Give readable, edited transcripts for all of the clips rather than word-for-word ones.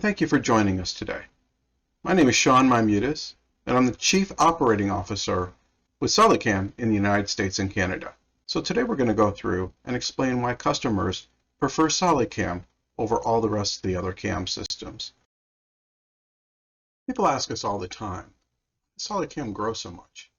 thank you for joining us today. My name is Shaun Mymudes, and I'm the Chief Operating Officer with SolidCAM in the United States and Canada. So today we're going to go through and explain why customers prefer SolidCAM over all the rest of the other CAM systems. People ask us all the time, why does SolidCAM grow so much?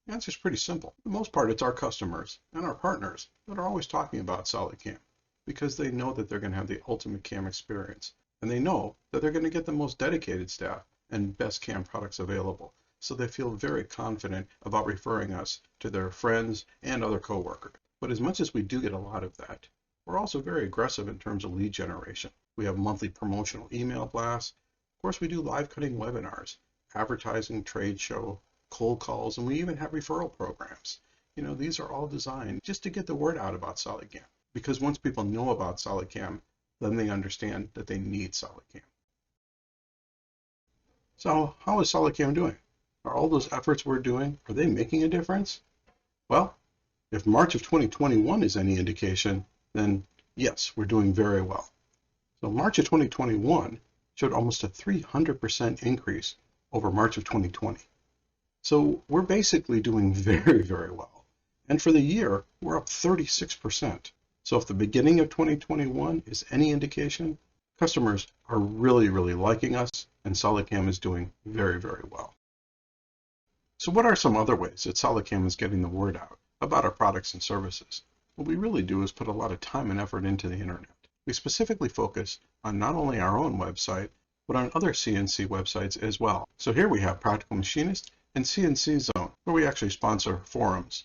The answer is pretty simple. For the most part, it's our customers and our partners that are always talking about SolidCAM because they know that they're going to have the ultimate CAM experience. And they know that they're going to get the most dedicated staff and best CAM products available. So they feel very confident about referring us to their friends and other coworkers. But as much as we do get a lot of that, we're also very aggressive in terms of lead generation. We have monthly promotional email blasts. Of course, we do live cutting webinars, advertising, trade show, cold calls, and we even have referral programs. These are all designed just to get the word out about SolidCAM. Because once people know about SolidCAM, then they understand that they need SolidCAM. So how is SolidCAM doing? Are all those efforts we're doing, are they making a difference? Well, if March of 2021 is any indication, then yes, we're doing very well. So March of 2021 showed almost a 300% increase over March of 2020. So we're basically doing very, very well. And for the year, we're up 36%. So if the beginning of 2021 is any indication, customers are really, really liking us, and SolidCAM is doing very, very well. So what are some other ways that SolidCAM is getting the word out about our products and services? What we really do is put a lot of time and effort into the internet. We specifically focus on not only our own website, but on other CNC websites as well. So here we have Practical Machinist and CNC Zone, where we actually sponsor forums.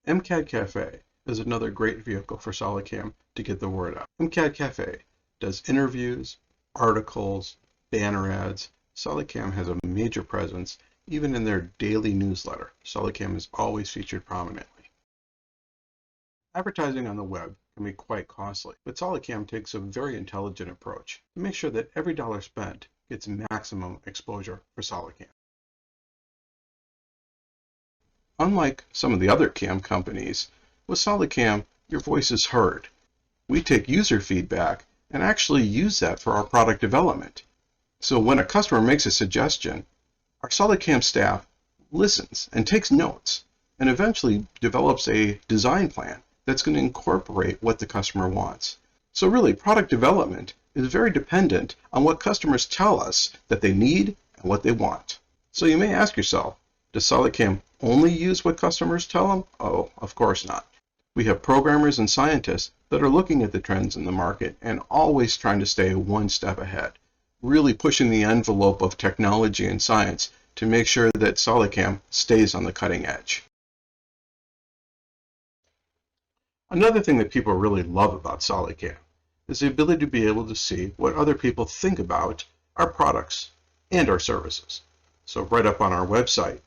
MCAD Cafe is another great vehicle for SolidCAM to get the word out. MCAD Cafe does interviews, articles, banner ads. SolidCAM has a major presence even in their daily newsletter. SolidCAM is always featured prominently. Advertising on the web can be quite costly, but SolidCAM takes a very intelligent approach to make sure that every dollar spent gets maximum exposure for SolidCAM. Unlike some of the other CAM companies, with SolidCAM, your voice is heard. We take user feedback and actually use that for our product development. So when a customer makes a suggestion, our SolidCAM staff listens and takes notes and eventually develops a design plan that's going to incorporate what the customer wants. So really, product development is very dependent on what customers tell us that they need and what they want. So you may ask yourself, does SolidCAM only use what customers tell them? Oh, of course not. We have programmers and scientists that are looking at the trends in the market and always trying to stay one step ahead, really pushing the envelope of technology and science to make sure that SolidCAM stays on the cutting edge. Another thing that people really love about SolidCAM is the ability to be able to see what other people think about our products and our services. So right up on our website,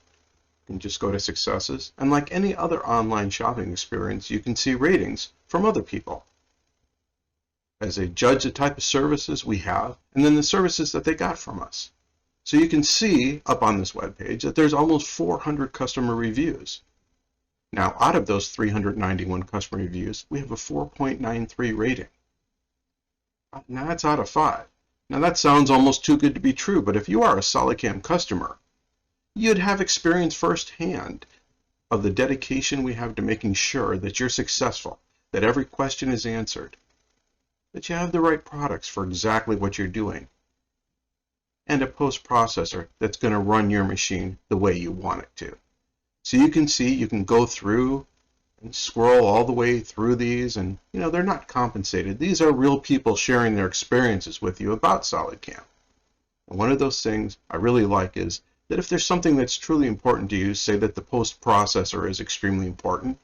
you can just go to Successes, and like any other online shopping experience, you can see ratings from other people as they judge the type of services we have and then the services that they got from us. So you can see up on this webpage that there's almost 400 customer reviews. Now, out of those 391 customer reviews, we have a 4.93 rating. Now that's out of 5. Now that sounds almost too good to be true, but if you are a SolidCAM customer, you'd have experience firsthand of the dedication we have to making sure that you're successful, that every question is answered, that you have the right products for exactly what you're doing, and a post-processor that's going to run your machine the way you want it to. So you can see, you can go through and scroll all the way through these, and they're not compensated. These are real people sharing their experiences with you about SolidCAM. And one of those things I really like is that if there's something that's truly important to you, say that the post-processor is extremely important,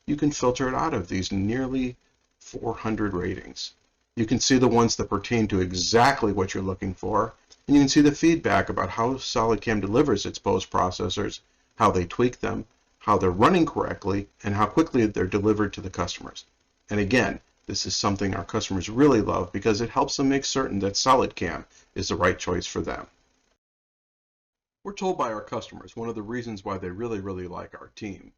you can filter it out of these nearly 400 ratings. You can see the ones that pertain to exactly what you're looking for, and you can see the feedback about how SolidCAM delivers its post-processors, how they tweak them, how they're running correctly, and how quickly they're delivered to the customers. And again, this is something our customers really love because it helps them make certain that SolidCAM is the right choice for them. We're told by our customers one of the reasons why they really, really like our team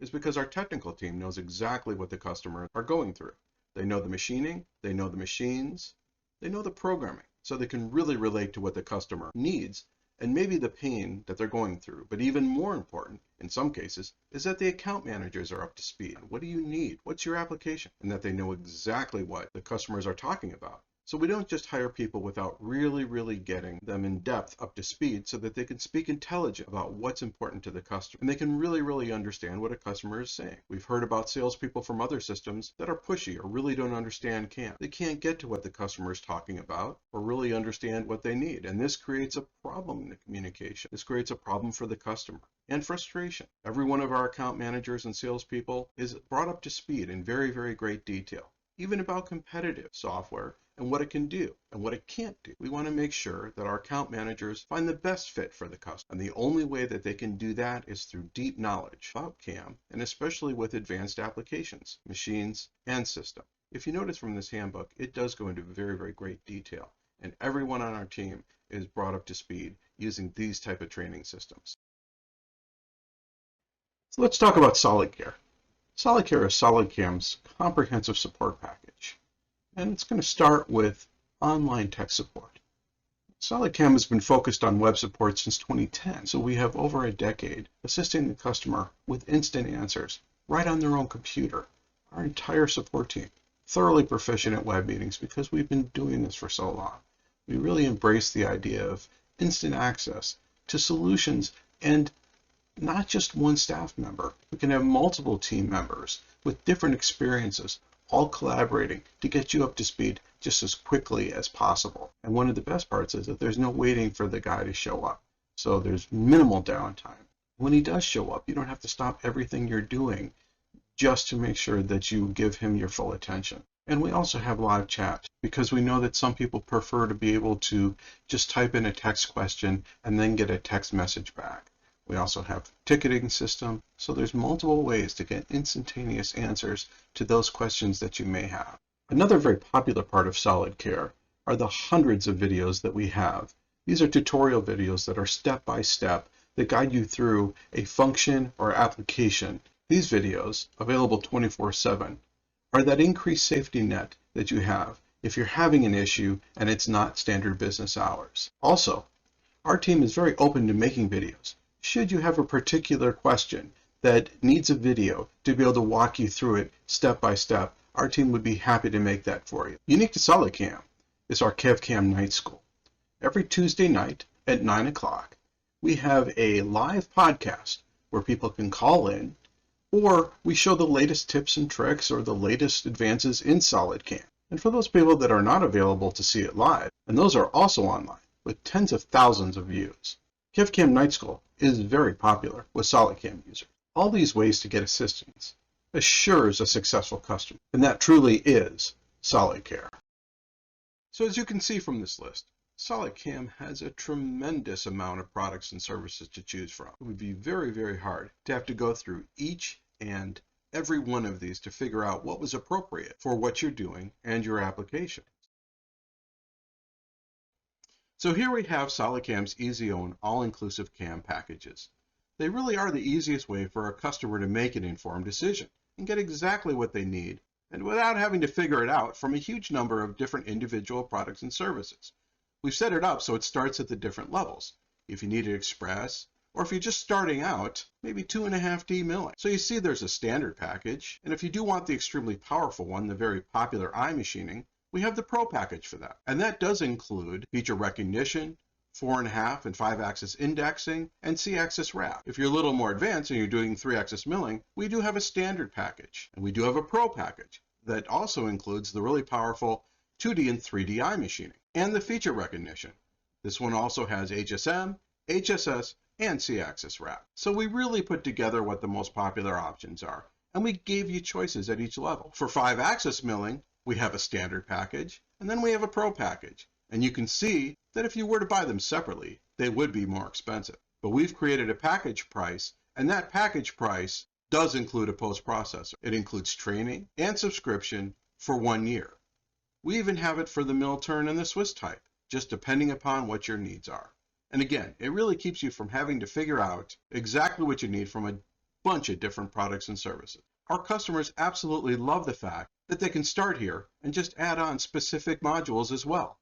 is because our technical team knows exactly what the customers are going through. They know the machining, they know the machines, they know the programming, so they can really relate to what the customer needs and maybe the pain that they're going through. But even more important, in some cases, is that the account managers are up to speed. What do you need? What's your application? And that they know exactly what the customers are talking about. So we don't just hire people without really getting them in depth up to speed so that they can speak intelligent about what's important to the customer. And they can really understand what a customer is saying. We've heard about salespeople from other systems that are pushy or really don't understand CAM. They can't get to what the customer is talking about or really understand what they need. And this creates a problem in the communication. This creates a problem for the customer and frustration. Every one of our account managers and salespeople is brought up to speed in very great detail, even about competitive software and what it can do and what it can't do. We want to make sure that our account managers find the best fit for the customer. And the only way that they can do that is through deep knowledge about CAM, and especially with advanced applications, machines, and system. If you notice from this handbook, it does go into very great detail. And everyone on our team is brought up to speed using these type of training systems. So let's talk about SolidCAM. SolidCAM is SolidCAM's comprehensive support package. And it's going to start with online tech support. SolidCAM has been focused on web support since 2010, so we have over a decade assisting the customer with instant answers right on their own computer. Our entire support team, thoroughly proficient at web meetings because we've been doing this for so long. We really embrace the idea of instant access to solutions, and not just one staff member. We can have multiple team members with different experiences all collaborating to get you up to speed just as quickly as possible. And one of the best parts is that there's no waiting for the guy to show up. So there's minimal downtime. When he does show up, you don't have to stop everything you're doing just to make sure that you give him your full attention. And we also have live chat because we know that some people prefer to be able to just type in a text question and then get a text message back. We also have ticketing system, so there's multiple ways to get instantaneous answers to those questions that you may have. Another very popular part of SolidCAM are the hundreds of videos that we have. These are tutorial videos that are step-by-step that guide you through a function or application. These videos, available 24/7, are that increased safety net that you have if you're having an issue and it's not standard business hours. Also, our team is very open to making videos. Should you have a particular question that needs a video to be able to walk you through it step by step, our team would be happy to make that for you. Unique to SolidCAM is our CAM Night School. Every Tuesday night at 9 o'clock, we have a live podcast where people can call in, or we show the latest tips and tricks or the latest advances in SolidCAM. And for those people that are not available to see it live, and those are also online with tens of thousands of views, CAM Night School is very popular with SolidCAM users. All these ways to get assistance assures a successful customer, and that truly is SolidCAM. So as you can see from this list, SolidCAM has a tremendous amount of products and services to choose from. It would be very hard to have to go through each and every one of these to figure out what was appropriate for what you're doing and your application. So here we have SolidCAM's easy-own, all-inclusive CAM packages. They really are the easiest way for a customer to make an informed decision and get exactly what they need, and without having to figure it out from a huge number of different individual products and services. We've set it up so it starts at the different levels. If you need it express, or if you're just starting out, maybe 2.5D milling. So you see there's a standard package, and if you do want the extremely powerful one, the very popular eye machining, we have the Pro package for that. And that does include feature recognition, 4.5 and 5-axis indexing, and C-axis wrap. If you're a little more advanced and you're doing 3-axis milling, we do have a standard package. And we do have a Pro package that also includes the really powerful 2D and 3D eye machining and the feature recognition. This one also has HSM, HSS, and C-axis wrap. So we really put together what the most popular options are, and we gave you choices at each level. For 5-axis milling, we have a standard package, and then we have a Pro package. And you can see that if you were to buy them separately, they would be more expensive. But we've created a package price, and that package price does include a post-processor. It includes training and subscription for 1 year. We even have it for the mill turn and the Swiss type, just depending upon what your needs are. And again, it really keeps you from having to figure out exactly what you need from a bunch of different products and services. Our customers absolutely love the fact that they can start here and just add on specific modules as well.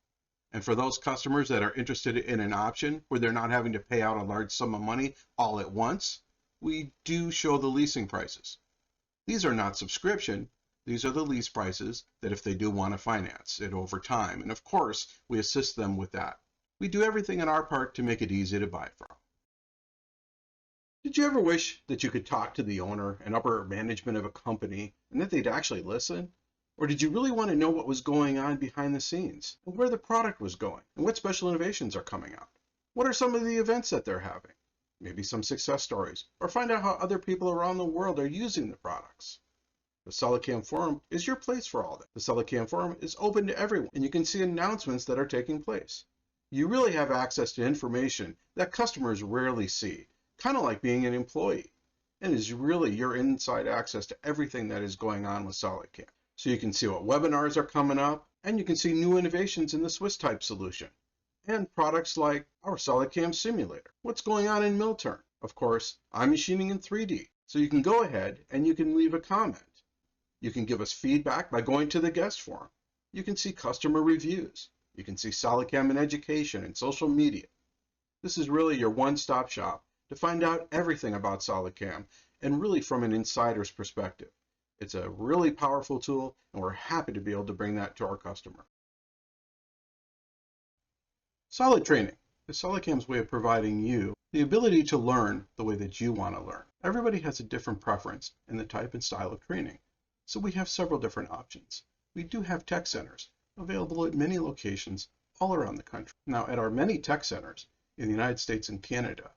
And for those customers that are interested in an option where they're not having to pay out a large sum of money all at once, we do show the leasing prices. These are not subscription. These are the lease prices that if they do want to finance it over time. And of course, we assist them with that. We do everything on our part to make it easy to buy from. Did you ever wish that you could talk to the owner and upper management of a company and that they'd actually listen? Or did you really want to know what was going on behind the scenes and where the product was going and what special innovations are coming out? What are some of the events that they're having? Maybe some success stories, or find out how other people around the world are using the products. The SolidCAM forum is your place for all that. The SolidCAM forum is open to everyone, and you can see announcements that are taking place. You really have access to information that customers rarely see, kind of like being an employee, and is really your inside access to everything that is going on with SolidCAM. So you can see what webinars are coming up, and you can see new innovations in the Swiss type solution, and products like our SolidCAM simulator. What's going on in Milturn? Of course, I'm machining in 3D, so you can go ahead and you can leave a comment. You can give us feedback by going to the guest forum. You can see customer reviews. You can see SolidCAM in education and social media. This is really your one-stop shop to find out everything about SolidCAM, and really from an insider's perspective. It's a really powerful tool, and we're happy to be able to bring that to our customer. Solid training is SolidCAM's way of providing you the ability to learn the way that you want to learn. Everybody has a different preference in the type and style of training, so we have several different options. We do have tech centers available at many locations all around the country. Now, at our many tech centers in the United States and Canada,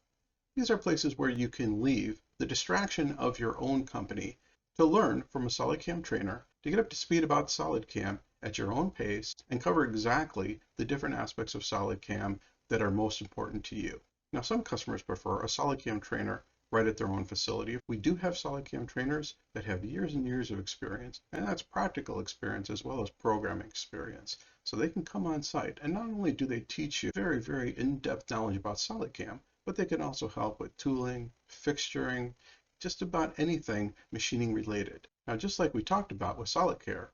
these are places where you can leave the distraction of your own company to learn from a SolidCAM trainer to get up to speed about SolidCAM at your own pace and cover exactly the different aspects of SolidCAM that are most important to you. Now, some customers prefer a SolidCAM trainer right at their own facility. We do have SolidCAM trainers that have years and years of experience, and that's practical experience as well as programming experience. So they can come on site, and not only do they teach you very, very in-depth knowledge about SolidCAM, but they can also help with tooling, fixturing, just about anything machining related. Now, just like we talked about with SolidCAM,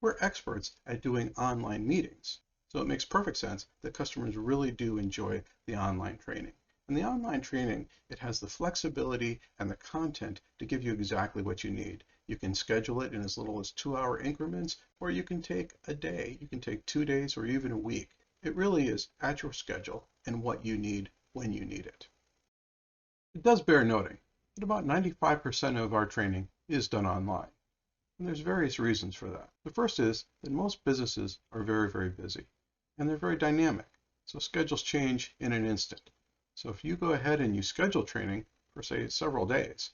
we're experts at doing online meetings. So it makes perfect sense that customers really do enjoy the online training. And the online training, it has the flexibility and the content to give you exactly what you need. You can schedule it in as little as 2-hour increments, or you can take a day, you can take 2 days, or even a week. It really is at your schedule and what you need when you need it. It does bear noting that about 95% of our training is done online. And there's various reasons for that. The first is that most businesses are very, very busy, and they're very dynamic. So schedules change in an instant. So if you go ahead and you schedule training for, say, several days,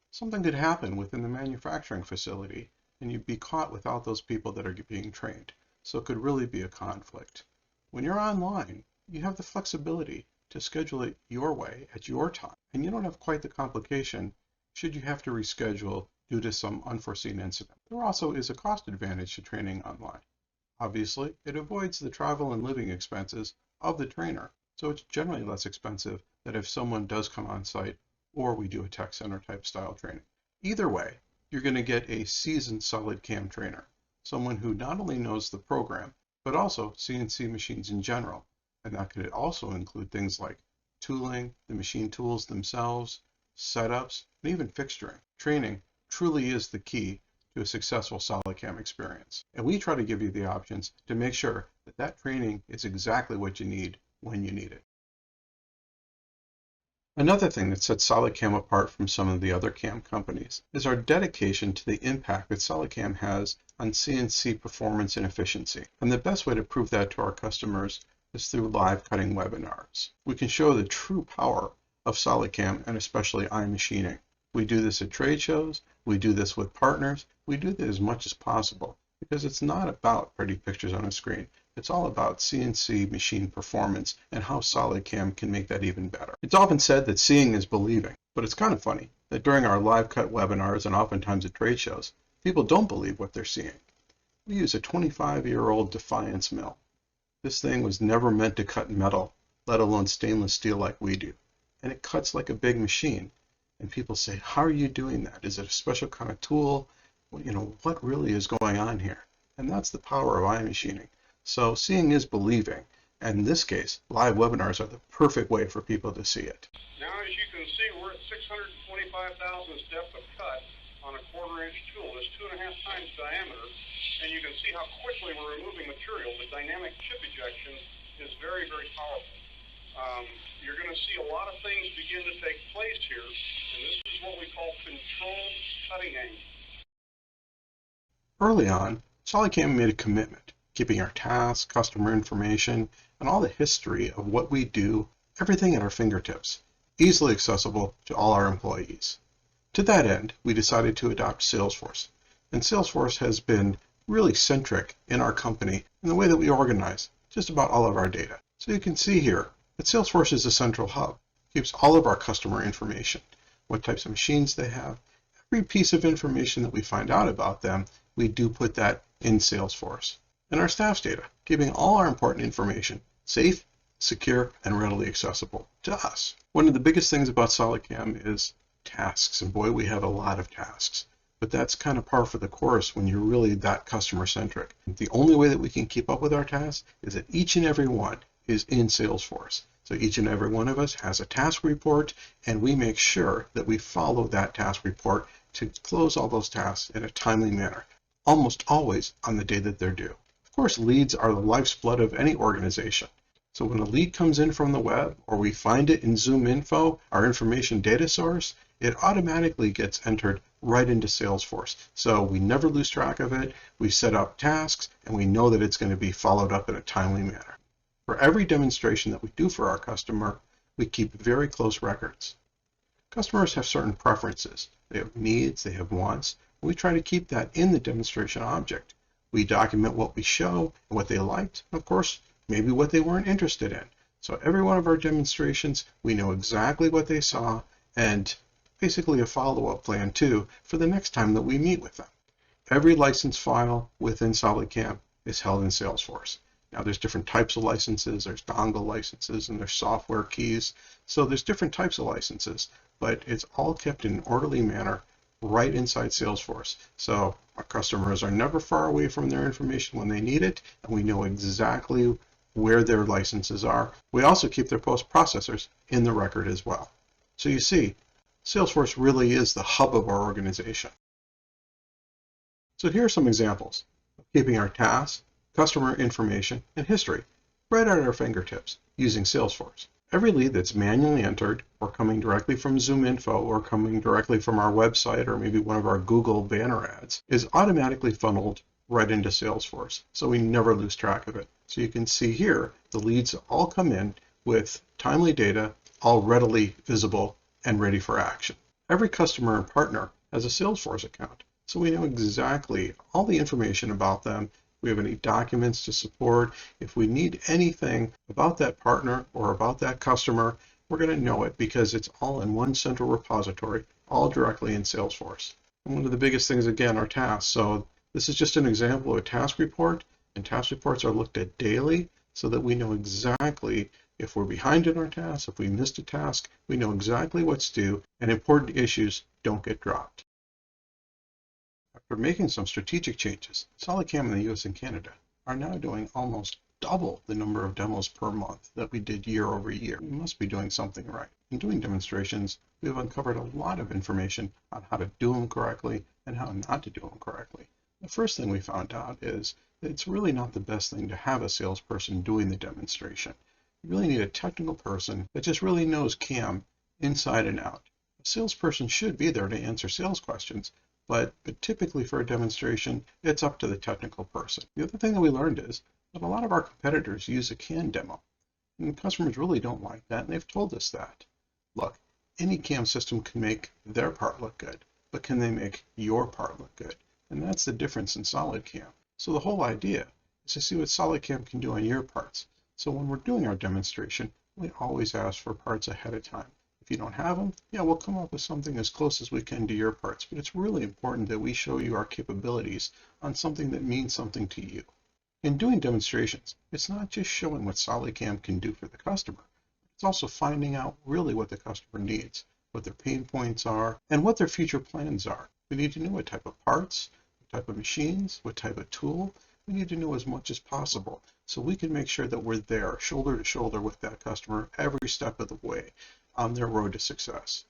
something could happen within the manufacturing facility, and you'd be caught without those people that are being trained. So it could really be a conflict. When you're online, you have the flexibility to schedule it your way at your time, and you don't have quite the complication should you have to reschedule due to some unforeseen incident. There also is a cost advantage to training online. Obviously, it avoids the travel and living expenses of the trainer, so it's generally less expensive than if someone does come on site or we do a tech center type style training. Either way, you're going to get a seasoned SolidCAM trainer, someone who not only knows the program, but also CNC machines in general. And that could also include things like tooling, the machine tools themselves, setups, and even fixturing. Training truly is the key to a successful SolidCAM experience. And we try to give you the options to make sure that that training is exactly what you need when you need it. Another thing that sets SolidCAM apart from some of the other CAM companies is our dedication to the impact that SolidCAM has on CNC performance and efficiency. And the best way to prove that to our customers is through live cutting webinars. We can show the true power of SolidCAM and especially iMachining. We do this at trade shows, we do this with partners, we do this as much as possible because it's not about pretty pictures on a screen. It's all about CNC machine performance and how SolidCAM can make that even better. It's often said that seeing is believing, but it's kind of funny that during our live cut webinars and oftentimes at trade shows, people don't believe what they're seeing. We use a 25-year-old Defiance mill. This thing was never meant to cut metal, let alone stainless steel like we do. And it cuts like a big machine. And people say, how are you doing that? Is it a special kind of tool? Well, what really is going on here? And that's the power of iMachining. So seeing is believing. And in this case, live webinars are the perfect way for people to see it. Now, as you can see, we're at 625,000ths depth of cut on a 1/4-inch tool. It's 2.5 times diameter, and you can see how quickly we're removing material. The dynamic chip ejection is very, very powerful. You're going to see a lot of things begin to take place here, and this is what we call controlled cutting angle. Early on, SolidCAM made a commitment, keeping our tasks, customer information, and all the history of what we do, everything at our fingertips, easily accessible to all our employees. To that end, we decided to adopt Salesforce, and Salesforce has been really centric in our company in the way that we organize just about all of our data. So you can see here that Salesforce is a central hub. It keeps all of our customer information, what types of machines they have. Every piece of information that we find out about them, we do put that in Salesforce. And our staff's data, keeping all our important information safe, secure, and readily accessible to us. One of the biggest things about SolidCAM is tasks, and boy, we have a lot of tasks. But that's kind of par for the course when you're really that customer-centric. The only way that we can keep up with our tasks is that each and every one is in Salesforce. So each and every one of us has a task report, and we make sure that we follow that task report to close all those tasks in a timely manner, almost always on the day that they're due. Of course, leads are the lifeblood of any organization. So when a lead comes in from the web, or we find it in ZoomInfo, our information data source, it automatically gets entered right into Salesforce. So we never lose track of it. We set up tasks, and we know that it's going to be followed up in a timely manner. For every demonstration that we do for our customer, we keep very close records. Customers have certain preferences. They have needs, they have wants, and we try to keep that in the demonstration object. We document what we show and what they liked, and of course, maybe what they weren't interested in. So every one of our demonstrations, we know exactly what they saw, and basically a follow-up plan too for the next time that we meet with them. Every license file within SolidCAM is held in Salesforce. Now there's different types of licenses, there's dongle licenses, and there's software keys. So there's different types of licenses, but it's all kept in an orderly manner right inside Salesforce. So our customers are never far away from their information when they need it, and we know exactly where their licenses are. We also keep their post-processors in the record as well. So you see, Salesforce really is the hub of our organization. So here are some examples of keeping our tasks, customer information, and history right at our fingertips using Salesforce. Every lead that's manually entered or coming directly from ZoomInfo or coming directly from our website or maybe one of our Google banner ads is automatically funneled right into Salesforce, so we never lose track of it. So you can see here the leads all come in with timely data, all readily visible and ready for action. Every customer and partner has a Salesforce account, so we know exactly all the information about them. We have any documents to support. If we need anything about that partner or about that customer, we're going to know it because it's all in one central repository, all directly in Salesforce. And one of the biggest things, again, are tasks. So this is just an example of a task report, and task reports are looked at daily so that we know exactly if we're behind in our tasks, if we missed a task, we know exactly what's due, and important issues don't get dropped. After making some strategic changes, SolidCAM in the US and Canada are now doing almost double the number of demos per month that we did year over year. We must be doing something right. In doing demonstrations, we have uncovered a lot of information on how to do them correctly and how not to do them correctly. The first thing we found out is that it's really not the best thing to have a salesperson doing the demonstration. You really need a technical person that just really knows CAM inside and out. A salesperson should be there to answer sales questions, but typically for a demonstration, it's up to the technical person. The other thing that we learned is that a lot of our competitors use a CAM demo, and customers really don't like that, and they've told us that. Look, any CAM system can make their part look good, but can they make your part look good? And that's the difference in SolidCAM. So the whole idea is to see what SolidCAM can do on your parts. So when we're doing our demonstration, we always ask for parts ahead of time. If you don't have them, yeah, we'll come up with something as close as we can to your parts, but it's really important that we show you our capabilities on something that means something to you. In doing demonstrations, it's not just showing what SolidCAM can do for the customer, it's also finding out really what the customer needs, what their pain points are, and what their future plans are. We need to know what type of parts, what type of machines, what type of tool. We need to know as much as possible so we can make sure that we're there, shoulder to shoulder with that customer every step of the way on their road to success.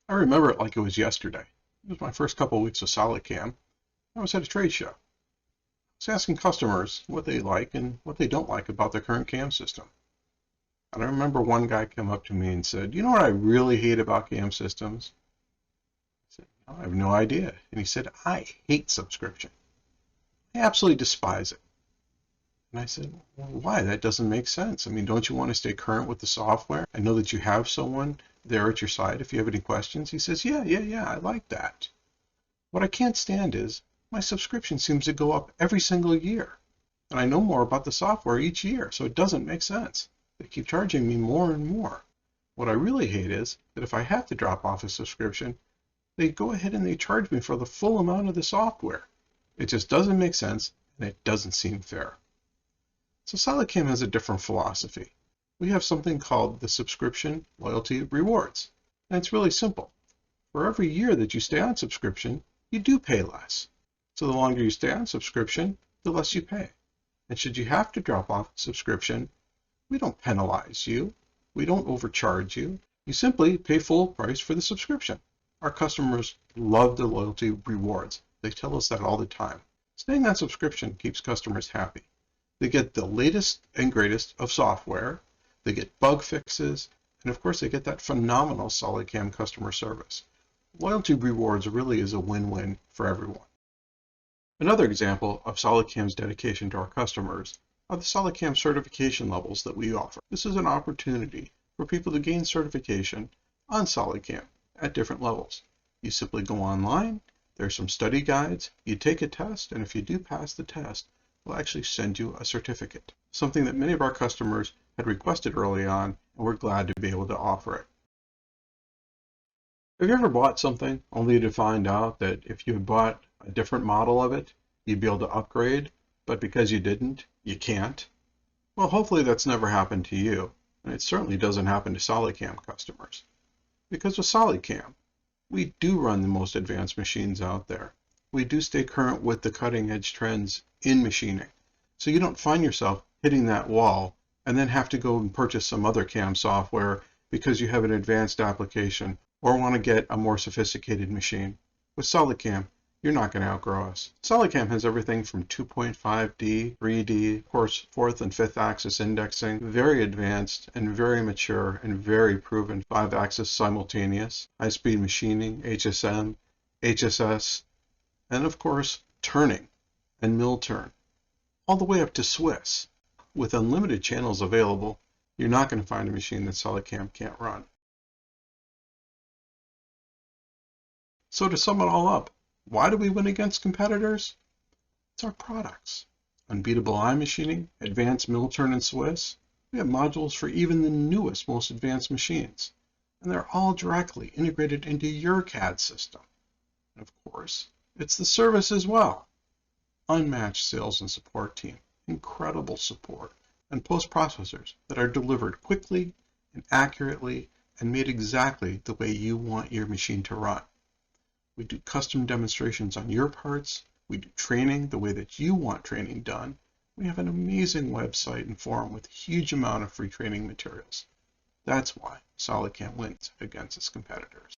I remember it like it was yesterday. It was my first couple of weeks of SolidCAM. I was at a trade show. I was asking customers what they like and what they don't like about their current CAM system. And I remember one guy came up to me and said, "You know what I really hate about CAM systems?" I said, "No, I have no idea." And he said, "I hate subscription. I absolutely despise it." And I said, "Well, why? That doesn't make sense. I mean, don't you want to stay current with the software? I know that you have someone there at your side if you have any questions." He says, yeah, I like that. What I can't stand is my subscription seems to go up every single year. And I know more about the software each year, so it doesn't make sense. They keep charging me more and more. What I really hate is that if I have to drop off a subscription, they go ahead and they charge me for the full amount of the software. It just doesn't make sense, and it doesn't seem fair. So SolidCAM has a different philosophy. We have something called the subscription loyalty rewards. And it's really simple. For every year that you stay on subscription, you do pay less. So the longer you stay on subscription, the less you pay. And should you have to drop off subscription, we don't penalize you. We don't overcharge you. You simply pay full price for the subscription. Our customers love the loyalty rewards. They tell us that all the time. Staying on subscription keeps customers happy. They get the latest and greatest of software. They get bug fixes. And of course, they get that phenomenal SolidCAM customer service. Loyalty rewards really is a win-win for everyone. Another example of SolidCAM's dedication to our customers are the SolidCAM certification levels that we offer. This is an opportunity for people to gain certification on SolidCAM at different levels. You simply go online, there's some study guides, you take a test, and if you do pass the test, we'll actually send you a certificate, something that many of our customers had requested early on, and we're glad to be able to offer it. Have you ever bought something only to find out that if you had bought a different model of it, you'd be able to upgrade, but because you didn't, you can't? Well, hopefully that's never happened to you, and it certainly doesn't happen to SolidCAM customers. Because with SolidCAM, we do run the most advanced machines out there. We do stay current with the cutting edge trends in machining. So you don't find yourself hitting that wall and then have to go and purchase some other CAM software because you have an advanced application or want to get a more sophisticated machine. With SolidCAM, you're not going to outgrow us. SolidCAM has everything from 2.5D, 3D, of course, 4th and 5th axis indexing, very advanced and very mature and very proven 5-axis simultaneous, high-speed machining, HSM, HSS, and of course, turning and mill turn, all the way up to Swiss. With unlimited channels available, you're not going to find a machine that SolidCAM can't run. So to sum it all up, why do we win against competitors? It's our products. Unbeatable eye machining, advanced mill turn and Swiss. We have modules for even the newest, most advanced machines. And they're all directly integrated into your CAD system. And of course, it's the service as well. Unmatched sales and support team, incredible support, and post-processors that are delivered quickly and accurately and made exactly the way you want your machine to run. We do custom demonstrations on your parts. We do training the way that you want training done. We have an amazing website and forum with a huge amount of free training materials. That's why SolidCAM wins against its competitors.